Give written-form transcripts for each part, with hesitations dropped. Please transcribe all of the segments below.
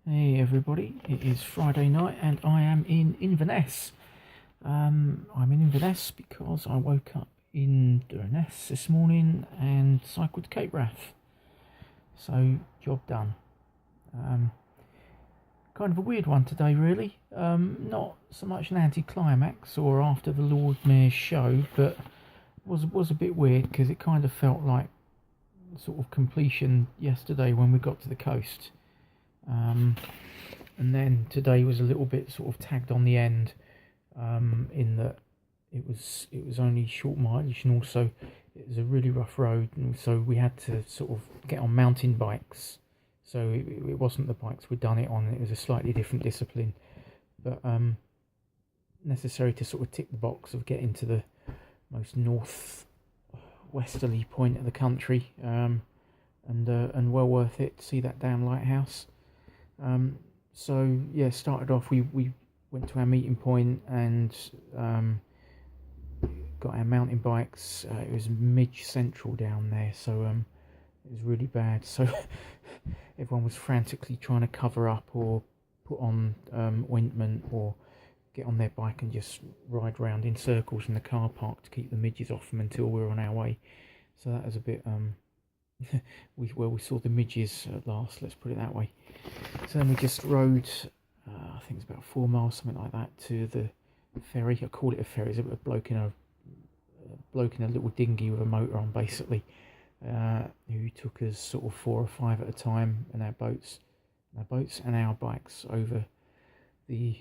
Hey everybody, it is Friday night and I am in Inverness. I'm in Inverness because I woke up in Durness this morning and cycled to Cape Wrath. So, job done. Um, Kind of a weird one today really. Not so much an anticlimax or after the Lord Mayor's show, but was a bit weird because it kind of felt like sort of completion yesterday when we got to the coast. And then today was a little bit sort of tagged on the end, in that it was only short mileage, and also it was a really rough road, and so we had to sort of get on mountain bikes. So it wasn't the bikes we'd done it on; it was a slightly different discipline, but necessary to sort of tick the box of getting to the most north westerly point of the country, and well worth it to see that damn lighthouse. So yeah, started off. We went to our meeting point and got our mountain bikes. It was midge central down there, so it was really bad. So everyone was frantically trying to cover up or put on ointment or get on their bike and just ride round in circles in the car park to keep the midges off them until we were on our way. So that was a bit we saw the midges at last, let's put it that way. So then we just rode, I think it's about 4 miles, something like that, to the ferry. I call it a ferry. It's a bloke in a little dinghy with a motor on, basically, who took us sort of 4 or 5 at a time, and our boats and our bikes over the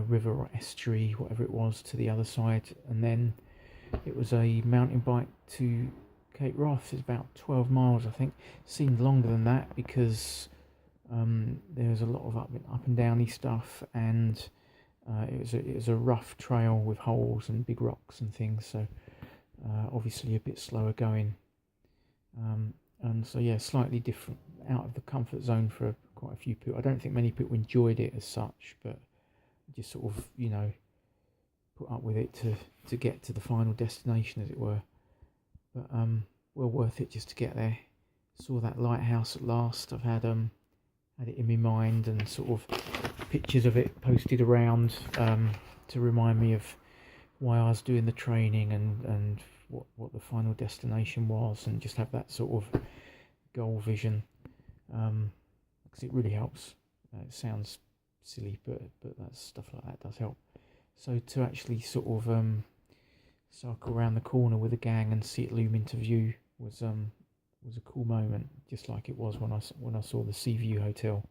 river or estuary, whatever it was, to the other side. And then it was a mountain bike to Cape Wrath. It's about 12 miles, I think. Seemed longer than that because there was a lot of up and downy stuff, and it was a rough trail with holes and big rocks and things. So obviously a bit slower going, and so yeah, slightly different, out of the comfort zone for quite a few people. I don't think many people enjoyed it as such, but just sort of put up with it to get to the final destination, as it were. But well worth it just to get there. Saw that lighthouse at last. I've had it in my mind, and sort of pictures of it posted around to remind me of why I was doing the training, and what the final destination was, and just have that sort of goal vision, because it really helps. It sounds silly, but that stuff like that does help. So to actually sort of cycle around the corner with a gang and see it loom into view was a cool moment, just like it was when I saw the Seaview Hotel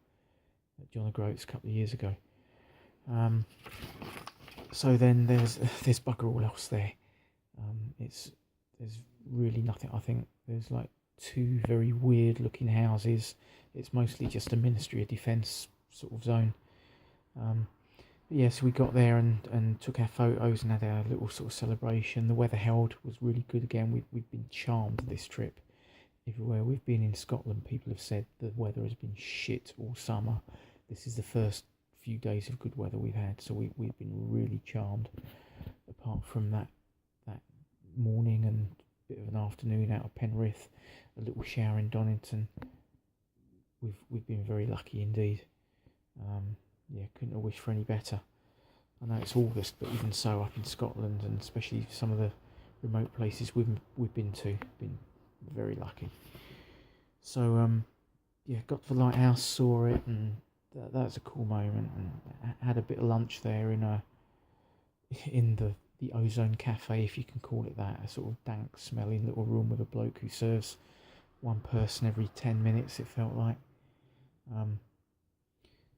at John O'Groats a couple of years ago. So then there's bugger all else there. There's really nothing. I think there's like 2 very weird looking houses. It's mostly just a Ministry of Defence sort of zone. Yeah, so we got there and took our photos and had our little sort of celebration. The weather held, was really good again. We've been charmed this trip. Everywhere we've been in Scotland, people have said the weather has been shit all summer. This is the first few days of good weather we've had, so we've been really charmed. Apart from that morning and bit of an afternoon out of Penrith, a little shower in Donington, we've been very lucky indeed. Yeah, couldn't have wished for any better. I know it's August, but even so, up in Scotland, and especially some of the remote places we've been to, been very lucky. So yeah, got to the lighthouse, saw it, and that was a cool moment. And had a bit of lunch there in the Ozone Cafe, if you can call it that, a sort of dank smelling little room with a bloke who serves one person every 10 minutes, it felt like.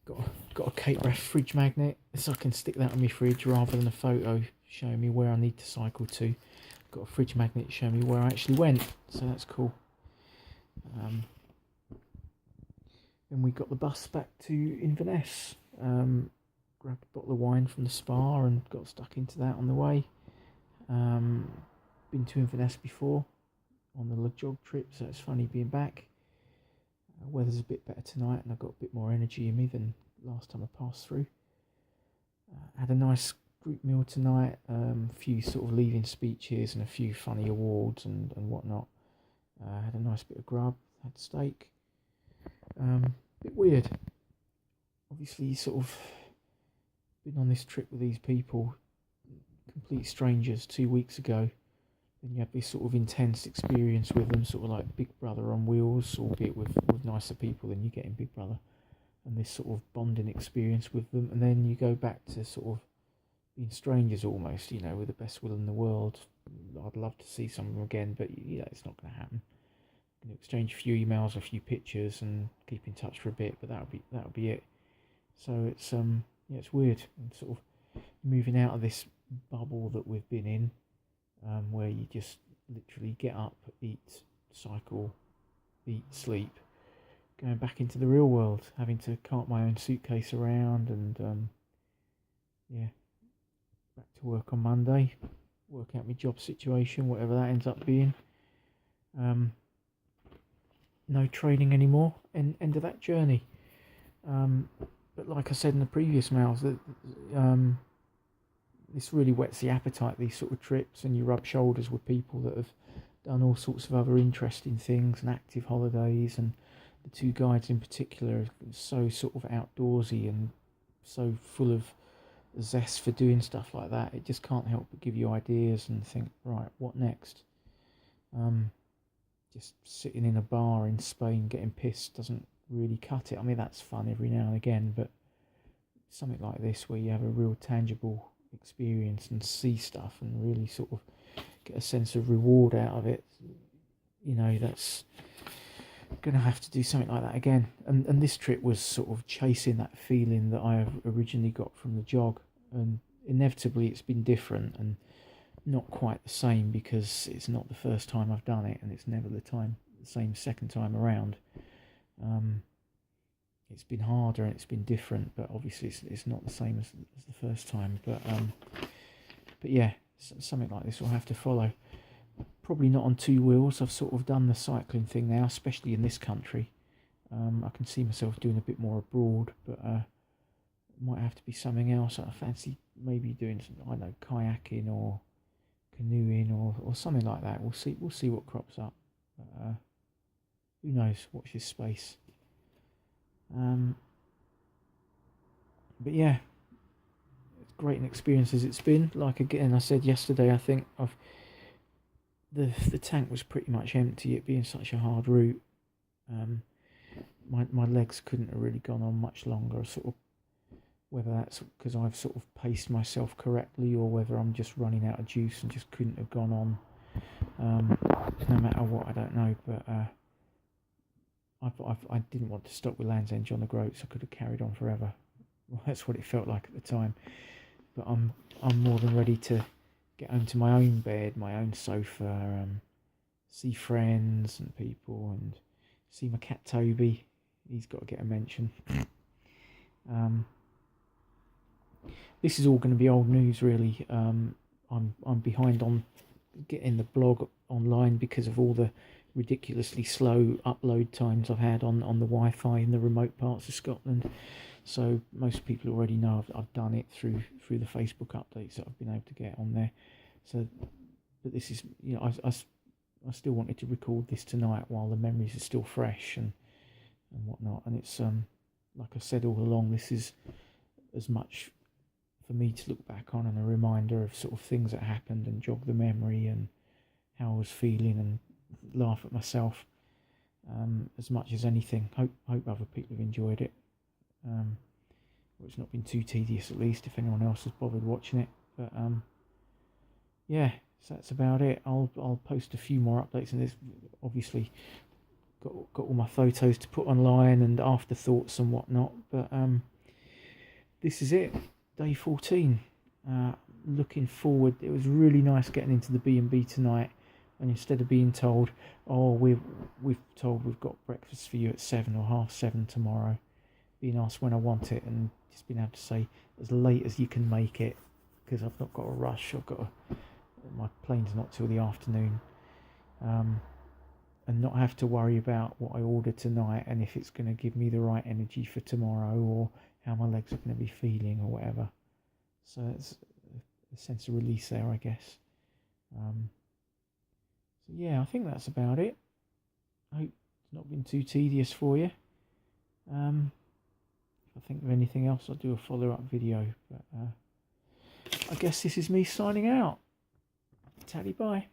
Got a Cape Wrath fridge magnet, so I can stick that on my fridge rather than a photo showing me where I need to cycle to. Got a fridge magnet showing me where I actually went, so that's cool. Then we got the bus back to Inverness, grabbed a bottle of wine from the spa and got stuck into that on the way. Been to Inverness before on the jog trip, so it's funny being back. Weather's a bit better tonight, and I've got a bit more energy in me than last time I passed through. Had a nice group meal tonight, a few sort of leaving speeches and a few funny awards and whatnot. Had a nice bit of grub, had steak. Bit weird. obviously sort of been on this trip with these people, complete strangers, 2 weeks ago. Then you have this sort of intense experience with them, sort of like Big Brother on wheels, albeit with nicer people than you get in Big Brother, and this sort of bonding experience with them. And then you go back to sort of being strangers almost, with the best will in the world. I'd love to see some of them again, but it's not going to happen. I'm going to exchange a few emails, a few pictures, and keep in touch for a bit, but that'll be it. So it's weird, and sort of moving out of this bubble that we've been in, where you just literally get up, eat, cycle, eat, sleep, going back into the real world, having to cart my own suitcase around, and back to work on Monday, work out my job situation, whatever that ends up being. No training anymore, and end of that journey. But like I said in the previous mails, that this really whets the appetite, these sort of trips, and you rub shoulders with people that have done all sorts of other interesting things and active holidays, and the two guides in particular are so sort of outdoorsy and so full of zest for doing stuff like that. It just can't help but give you ideas and think, right, what next? Just sitting in a bar in Spain getting pissed doesn't really cut it. I mean, that's fun every now and again, but something like this where you have a real tangible experience and see stuff and really sort of get a sense of reward out of it, that's going to have to do something like that again. And this trip was sort of chasing that feeling that I originally got from the jog, and inevitably it's been different and not quite the same, because it's not the first time I've done it, and it's never the same second time around. It's been harder and it's been different, but obviously it's not the same as the first time. But yeah, something like this will have to follow. Probably not on two wheels. I've sort of done the cycling thing now, especially in this country. I can see myself doing a bit more abroad, but it might have to be something else. I fancy maybe doing some, kayaking or canoeing or something like that. We'll see what crops up. But, who knows? Watch this space. But yeah, it's great an experience as it's been. Like again, I said yesterday, I think the tank was pretty much empty. It being such a hard route, my legs couldn't have really gone on much longer. Sort of, whether that's because I've sort of paced myself correctly, or whether I'm just running out of juice and just couldn't have gone on. No matter what, I don't know, but I didn't want to stop with Land's End on the Groats. I could have carried on forever. Well, that's what it felt like at the time. But I'm more than ready to get home to my own bed, my own sofa, see friends and people, and see my cat Toby. He's got to get a mention. This is all going to be old news, really. I'm behind on getting the blog online because of all the ridiculously slow upload times I've had on the Wi-Fi in the remote parts of Scotland. So most people already know I've done it through the Facebook updates that I've been able to get on there. So, but this is, I still wanted to record this tonight while the memories are still fresh and whatnot. And it's like I said all along, this is as much for me to look back on and a reminder of sort of things that happened and jog the memory and how I was feeling and laugh at myself, as much as anything. Hope other people have enjoyed it. Well, it's not been too tedious, at least, if anyone else has bothered watching it. But yeah, so that's about it. I'll post a few more updates, and there's obviously got all my photos to put online and afterthoughts and whatnot. But this is it, day 14. Looking forward. It was really nice getting into the B&B tonight. And instead of being told, we've got breakfast for you at 7 or 7:30 tomorrow, being asked when I want it, and just being able to say as late as you can make it, because I've not got a rush. My plane's not till the afternoon, and not have to worry about what I order tonight and if it's going to give me the right energy for tomorrow or how my legs are going to be feeling or whatever. So it's a sense of release there, I guess. So yeah, I think that's about it. I hope it's not been too tedious for you. If I've think of anything else, I'll do a follow-up video. But I guess this is me signing out. Tally bye.